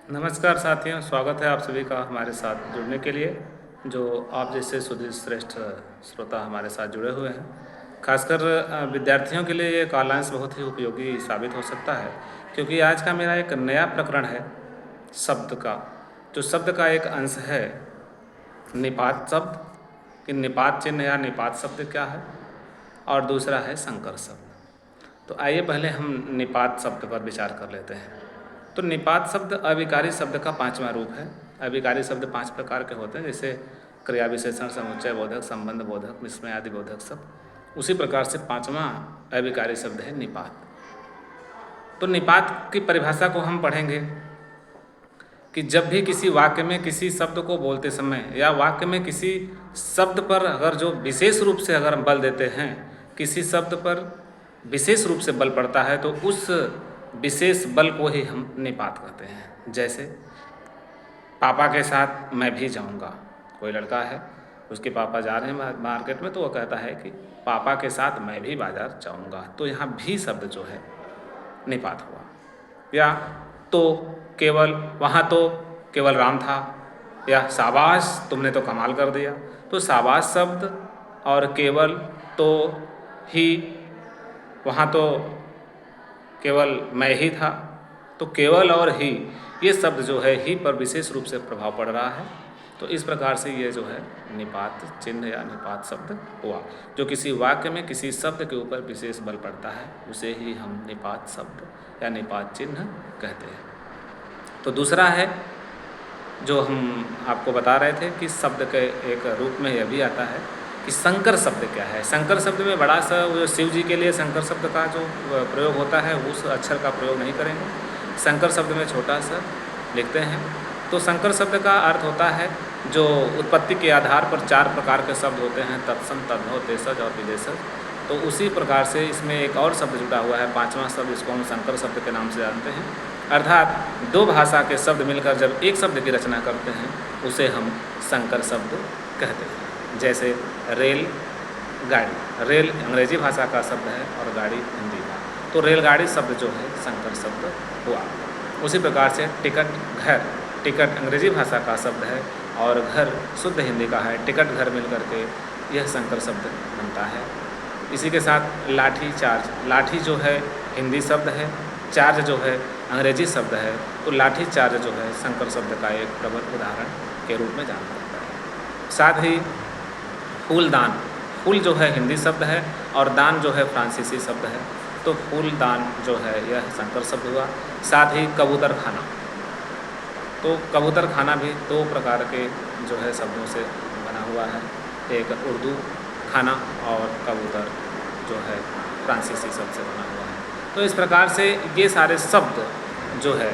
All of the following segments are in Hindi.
नमस्कार साथियों, स्वागत है आप सभी का हमारे साथ जुड़ने के लिए। जो आप जैसे सुधीर श्रेष्ठ श्रोता हमारे साथ जुड़े हुए हैं। खासकर विद्यार्थियों के लिए ये कालांश बहुत ही उपयोगी साबित हो सकता है, क्योंकि आज का मेरा एक नया प्रकरण है शब्द का। जो शब्द का एक अंश है निपात शब्द, कि निपात चिन्ह या निपात शब्द क्या है, और दूसरा है संकर शब्द। तो आइए पहले हम निपात शब्द पर विचार कर लेते हैं। तो निपात शब्द अविकारी शब्द का पांचवा रूप है। अविकारी शब्द 5 प्रकार के होते हैं, जैसे क्रिया विशेषण, समुच्चय बोधक, संबंध बोधक, विस्मय आदि बोधक शब्द। उसी प्रकार से पांचवा अविकारी शब्द है निपात। तो निपात की परिभाषा को हम पढ़ेंगे कि जब भी किसी वाक्य में किसी शब्द को बोलते समय या वाक्य में किसी शब्द पर अगर जो विशेष रूप से अगर हम बल देते हैं, किसी शब्द पर विशेष रूप से बल पड़ता है, तो उस विशेष बल को ही हम निपात कहते हैं। जैसे पापा के साथ मैं भी जाऊंगा। कोई लड़का है, उसके पापा जा रहे हैं मार्केट में, तो वो कहता है कि पापा के साथ मैं भी बाजार जाऊंगा। तो यहाँ भी शब्द जो है निपात हुआ। या तो केवल, वहाँ तो केवल राम था, या शाबाश तुमने तो कमाल कर दिया। तो शाबाश शब्द और केवल, तो ही, वहाँ तो केवल मैं ही था। तो केवल और ही, ये शब्द जो है ही पर विशेष रूप से प्रभाव पड़ रहा है। तो इस प्रकार से ये जो है निपात चिन्ह या निपात शब्द हुआ। जो किसी वाक्य में किसी शब्द के ऊपर विशेष बल पड़ता है, उसे ही हम निपात शब्द या निपात चिन्ह कहते हैं। तो दूसरा है जो हम आपको बता रहे थे कि शब्द के एक रूप में यह भी आता है कि संकर शब्द क्या है। संकर शब्द में बड़ा सा, जो शिव जी के लिए संकर शब्द का जो प्रयोग होता है उस अक्षर का प्रयोग नहीं करेंगे। संकर शब्द में छोटा सा लिखते हैं। तो संकर शब्द का अर्थ होता है जो उत्पत्ति के आधार पर 4 प्रकार के शब्द होते हैं, तत्सम, तद्भव, देशज और विदेशज। तो उसी प्रकार से इसमें एक और शब्द जुड़ा हुआ है, 5वां शब्द, इसको हम संकर शब्द के नाम से जानते हैं। अर्थात 2 भाषा के शब्द मिलकर जब एक शब्द की रचना करते हैं, उसे हम संकर शब्द कहते हैं। जैसे रेल गाड़ी, रेल अंग्रेजी भाषा का शब्द है और गाड़ी हिंदी का, तो रेलगाड़ी शब्द जो है संकर शब्द हुआ। उसी प्रकार से टिकट घर, टिकट अंग्रेजी भाषा का शब्द है और घर शुद्ध हिंदी का है। टिकट घर मिल करके यह संकर शब्द बनता है। इसी के साथ लाठी चार्ज, लाठी जो है हिंदी शब्द है, चार्ज जो है अंग्रेजी शब्द है। तो लाठी चार्ज जो है संकर शब्द का एक प्रबल उदाहरण के रूप में जाना जाता है। साथ ही फूलदान, फूल जो है हिंदी शब्द है और दान जो है फ्रांसीसी शब्द है। तो फूलदान जो है यह संकर शब्द हुआ। साथ ही कबूतर खाना, तो कबूतर खाना भी 2 प्रकार के जो है शब्दों से बना हुआ है, एक उर्दू खाना और कबूतर जो है फ्रांसीसी शब्द से बना हुआ है। तो इस प्रकार से ये सारे शब्द जो है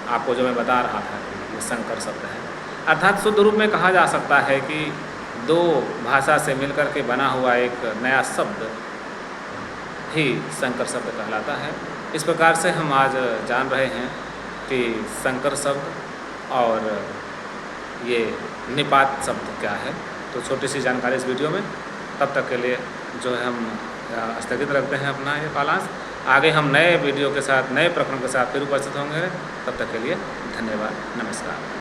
आपको जो मैं बता रहा था ये संकर शब्द है। अर्थात शुद्ध रूप में कहा जा सकता है कि 2 भाषा से मिलकर के बना हुआ एक नया शब्द ही संकर शब्द कहलाता है। इस प्रकार से हम आज जान रहे हैं कि संकर शब्द और ये निपात शब्द क्या है। तो छोटी सी जानकारी इस वीडियो में। तब तक के लिए जो है हम स्थगित रखते हैं अपना ये कालांश। आगे हम नए वीडियो के साथ, नए प्रकरण के साथ फिर उपस्थित होंगे। तब तक के लिए धन्यवाद, नमस्कार।